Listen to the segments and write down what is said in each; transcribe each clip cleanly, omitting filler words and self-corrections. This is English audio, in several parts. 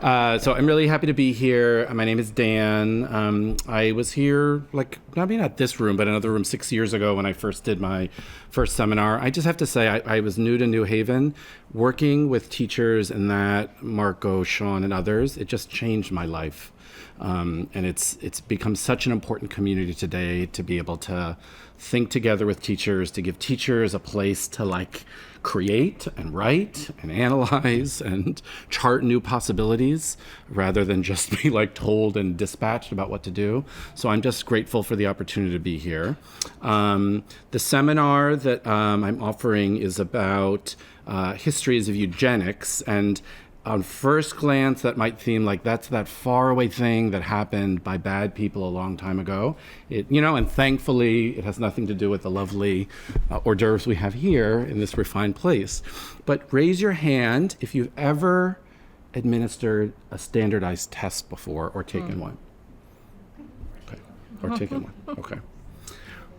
So I'm really happy to be here. My name is Dan. I was here, maybe not this room, but another room 6 years ago when I first did my first seminar. I just have to say, I was new to New Haven. Working with teachers and that, Marco, Sean, and others, it just changed my life. And it's become such an important community today to be able to think together with teachers, to give teachers a place to create and write and analyze and chart new possibilities rather than just be told and dispatched about what to do. So I'm just grateful for the opportunity to be here. The seminar that I'm offering is about histories of eugenics, and on first glance, that might seem like that's that faraway thing that happened by bad people a long time ago. And thankfully, it has nothing to do with the lovely hors d'oeuvres we have here in this refined place. But raise your hand if you've ever administered a standardized test before or taken one. Okay. Or taken one. Okay.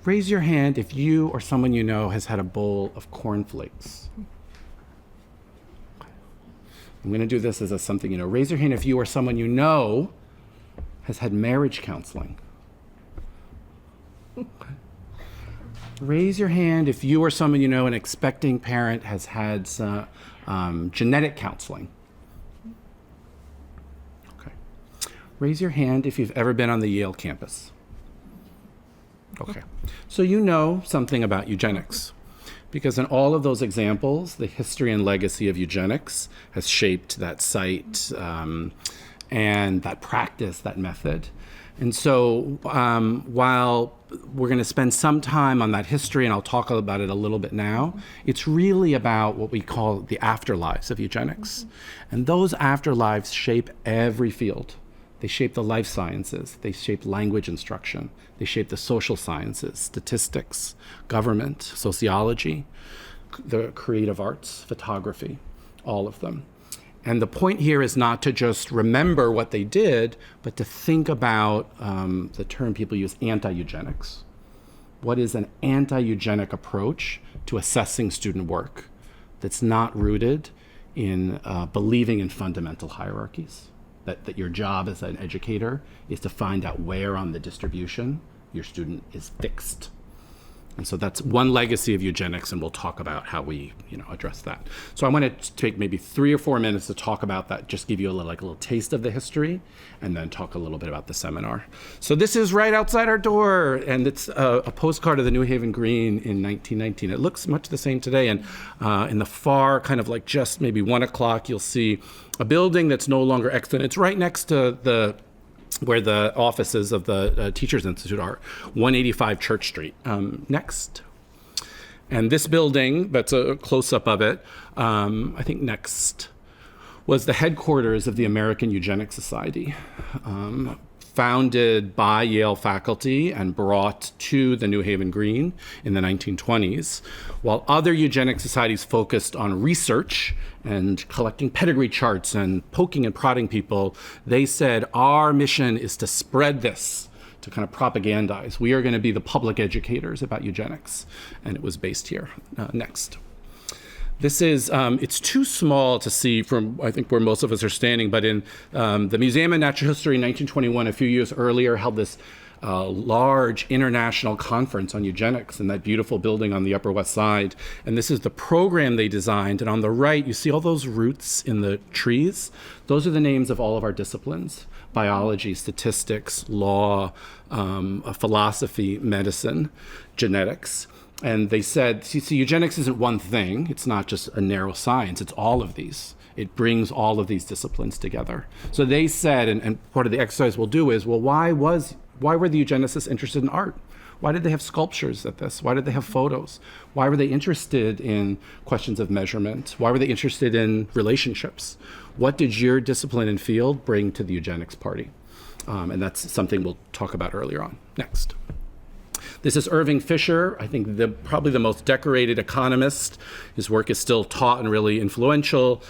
Raise your hand if you or someone you know has had a bowl of cornflakes. I'm going to do this as something Raise your hand if you or someone you know has had marriage counseling. Okay. Raise your hand if you or someone you know, an expecting parent, has had genetic counseling. Okay. Raise your hand if you've ever been on the Yale campus. Okay. So you know something about eugenics. Because in all of those examples, the history and legacy of eugenics has shaped that site and that practice, that method. And so while we're going to spend some time on that history, and I'll talk about it a little bit now, it's really about what we call the afterlives of eugenics. And those afterlives shape every field. They shape the life sciences. They shape language instruction. They shape the social sciences, statistics, government, sociology, the creative arts, photography, all of them. And the point here is not to just remember what they did, but to think about the term people use, anti-eugenics. What is an anti-eugenic approach to assessing student work that's not rooted in believing in fundamental hierarchies? That your job as an educator is to find out where on the distribution your student is fixed. And so that's one legacy of eugenics, and we'll talk about how we address that. So I want to take maybe 3 or 4 minutes to talk about that, just give you a little taste of the history, and then talk a little bit about the seminar. So this is right outside our door, and it's a postcard of the New Haven Green in 1919. It looks much the same today, and in the far just maybe 1 o'clock, you'll see a building that's no longer extant. It's right next to where the offices of the Teachers Institute are, 185 Church Street. Next. And this building, that's a close-up of it, I think next, was the headquarters of the American Eugenics Society, founded by Yale faculty and brought to the New Haven Green in the 1920s, while other eugenics societies focused on research and collecting pedigree charts and poking and prodding people. They said, our mission is to spread this, to kind of propagandize. We are going to be the public educators about eugenics. And it was based here. Next. This is, it's too small to see from, I think, where most of us are standing, but in the Museum of Natural History in 1921, a few years earlier, held this large international conference on eugenics in that beautiful building on the Upper West Side. And this is the program they designed. And on the right, you see all those roots in the trees? Those are the names of all of our disciplines: biology, statistics, law, philosophy, medicine, genetics. And they said, see, eugenics isn't one thing. It's not just a narrow science. It's all of these. It brings all of these disciplines together. So they said, and part of the exercise we'll do is, well, why were the eugenicists interested in art? Why did they have sculptures at this? Why did they have photos? Why were they interested in questions of measurement? Why were they interested in relationships? What did your discipline and field bring to the eugenics party? And that's something we'll talk about earlier on. Next. This is Irving Fisher, I think probably the most decorated economist. His work is still taught and really influential.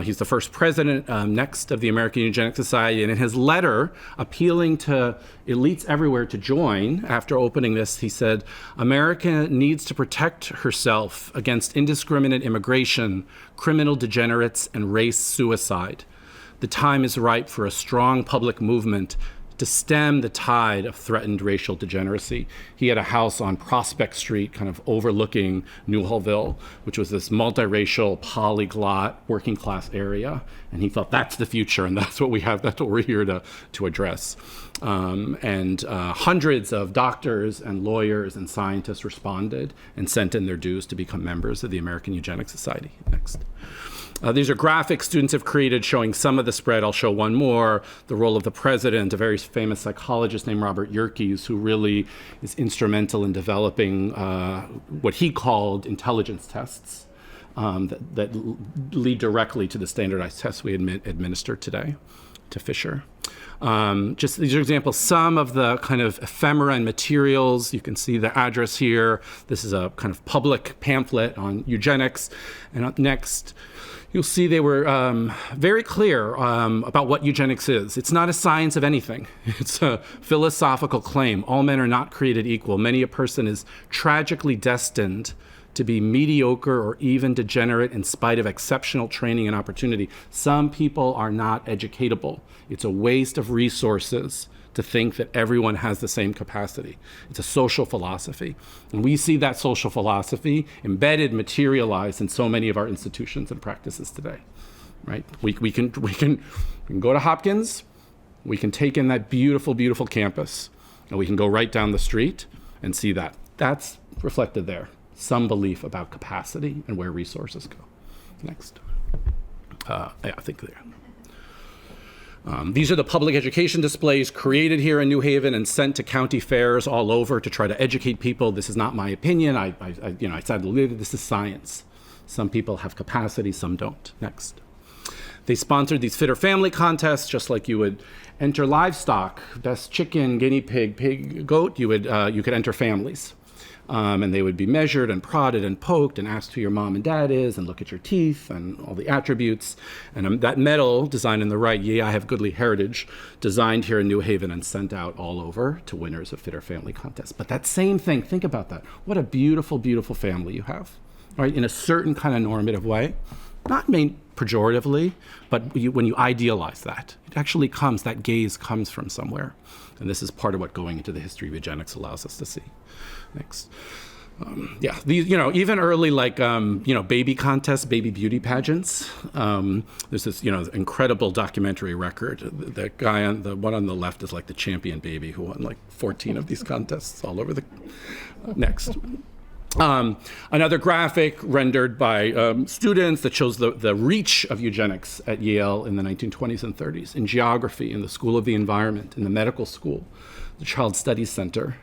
He's the first president next of the American Eugenics Society. And in his letter appealing to elites everywhere to join, after opening this, he said, America needs to protect herself against indiscriminate immigration, criminal degenerates, and race suicide. the time is ripe for a strong public movement to stem the tide of threatened racial degeneracy. He had a house on Prospect Street, kind of overlooking Newhallville, which was this multiracial, polyglot, working class area. And he thought that's the future, and that's what we have, that's what we're here to address. Hundreds of doctors and lawyers and scientists responded and sent in their dues to become members of the American Eugenics Society. Next. These are graphics students have created showing some of the spread. I'll show one more. The role of the president, a very famous psychologist named Robert Yerkes, who really is instrumental in developing what he called intelligence tests that lead directly to the standardized tests we administer today to Fisher. Just these are examples, some of the kind of ephemera and materials. You can see the address here. This is a kind of public pamphlet on eugenics. And up next, you'll see they were very clear about what eugenics is. It's not a science of anything. It's a philosophical claim. All men are not created equal. Many a person is tragically destined to be mediocre or even degenerate in spite of exceptional training and opportunity. Some people are not educatable. It's a waste of resources to think that everyone has the same capacity. It's a social philosophy. And we see that social philosophy embedded, materialized in so many of our institutions and practices today, right? We can go to Hopkins, we can take in that beautiful, beautiful campus, and we can go right down the street and see that. That's reflected there. Some belief about capacity and where resources go. Next. I think there. These are the public education displays created here in New Haven and sent to county fairs all over to try to educate people. This is not my opinion. I said, this is science. Some people have capacity, some don't. Next. They sponsored these fitter family contests, just like you would enter livestock, best chicken, guinea pig, pig, goat. You could enter families. And they would be measured and prodded and poked and asked who your mom and dad is and look at your teeth and all the attributes. And that medal, designed in the right, "Yea, I have goodly heritage," designed here in New Haven and sent out all over to winners of fitter family contests. But that same thing, think about that. What a beautiful, beautiful family you have, right? In a certain kind of normative way, not made pejoratively, but when you idealize that, it actually comes, that gaze comes from somewhere. And this is part of what going into the history of eugenics allows us to see. Next. These, even early, baby contests, baby beauty pageants. There's this, incredible documentary record. The guy the one on the left is like the champion baby who won like 14 of these contests all over the. Next. Another graphic rendered by students that shows the reach of eugenics at Yale in the 1920s and 30s, in geography, in the School of the Environment, in the medical school, the Child Studies Center,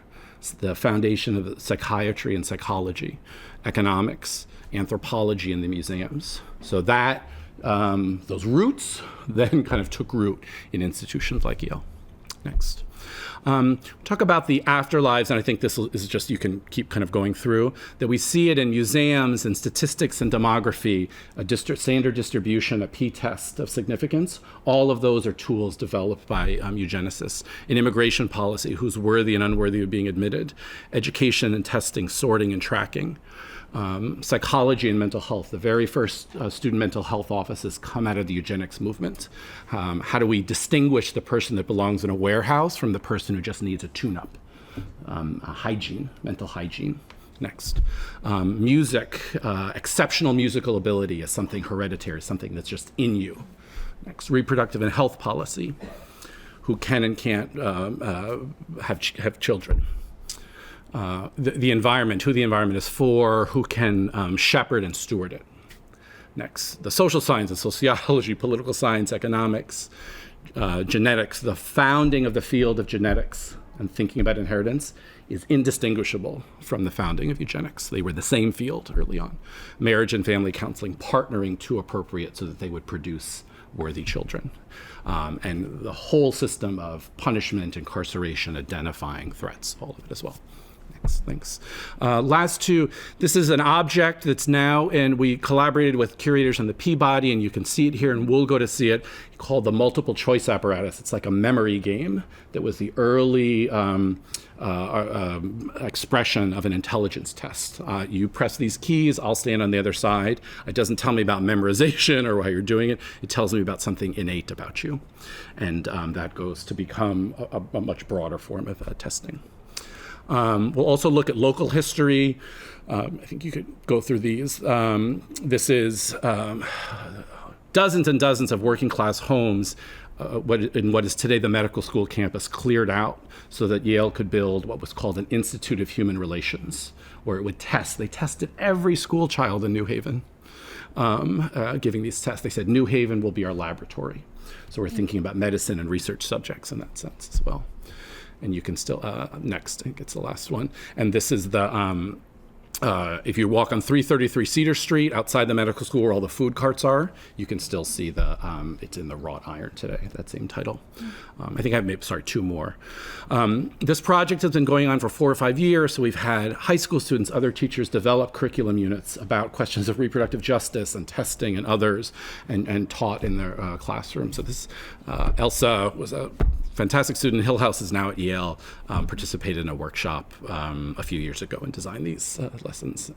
the foundation of psychiatry and psychology, economics, anthropology in the museums. So that, those roots then kind of took root in institutions like Yale. Next. Talk about the afterlives, and I think this is just, you can keep kind of going through, that we see it in museums and statistics and demography, a standard distribution, a p-test of significance. All of those are tools developed by eugenicists. In immigration policy, who's worthy and unworthy of being admitted, education and testing, sorting and tracking. Psychology and mental health. The very first student mental health offices come out of the eugenics movement. How do we distinguish the person that belongs in a warehouse from the person who just needs a tune-up? Hygiene, mental hygiene. Next. Music, exceptional musical ability is something hereditary, something that's just in you. Next. Reproductive and health policy. Who can and can't have children. The environment, who the environment is for, who can shepherd and steward it. Next, the social sciences, sociology, political science, economics, genetics. The founding of the field of genetics and thinking about inheritance is indistinguishable from the founding of eugenics. They were the same field early on. Marriage and family counseling, partnering to appropriate so that they would produce worthy children. And the whole system of punishment, incarceration, identifying threats, all of it as well. Thanks. Last two, this is an object that's now, and we collaborated with curators in the Peabody, and you can see it here, and we'll go to see it, called the multiple choice apparatus. It's like a memory game that was the early expression of an intelligence test. You press these keys, I'll stand on the other side. It doesn't tell me about memorization or why you're doing it. It tells me about something innate about you. And that goes to become a much broader form of testing. We'll also look at local history. I think you could go through these. This is dozens and dozens of working class homes in what is today the medical school campus cleared out so that Yale could build what was called an Institute of Human Relations, where it would test. They tested every school child in New Haven, giving these tests. They said New Haven will be our laboratory. So we're thinking about medicine and research subjects in that sense as well. And you can still, next, I think it's the last one. And this is the, if you walk on 333 Cedar Street outside the medical school where all the food carts are, you can still see the, it's in the wrought iron today, that same title. I think I have, two more. This project has been going on for 4 or 5 years, so we've had high school students, other teachers develop curriculum units about questions of reproductive justice and testing and others, and taught in their classroom. So this, Elsa was a fantastic student. Hillhouse is now at Yale, participated in a workshop a few years ago and designed these lessons.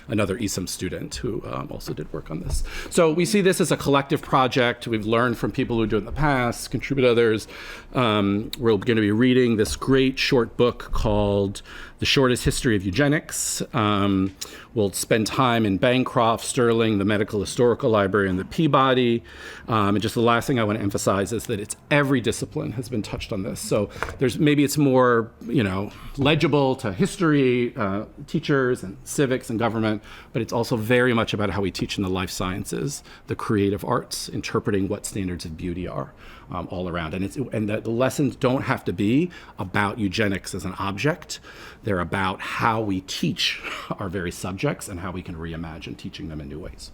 Another ESOM student who also did work on this. So we see this as a collective project. We've learned from people who do it in the past, contribute others. We're going to be reading this great short book called The Shortest History of Eugenics. We'll spend time in Bancroft, Sterling, the Medical Historical Library, and the Peabody. And just the last thing I want to emphasize is that it's every discipline has been touched on this. So maybe it's more, legible to history, teachers and civics and government, but it's also very much about how we teach in the life sciences, the creative arts, interpreting what standards of beauty are all around. And the lessons don't have to be about eugenics as an object. They're about how we teach our very subjects and how we can reimagine teaching them in new ways.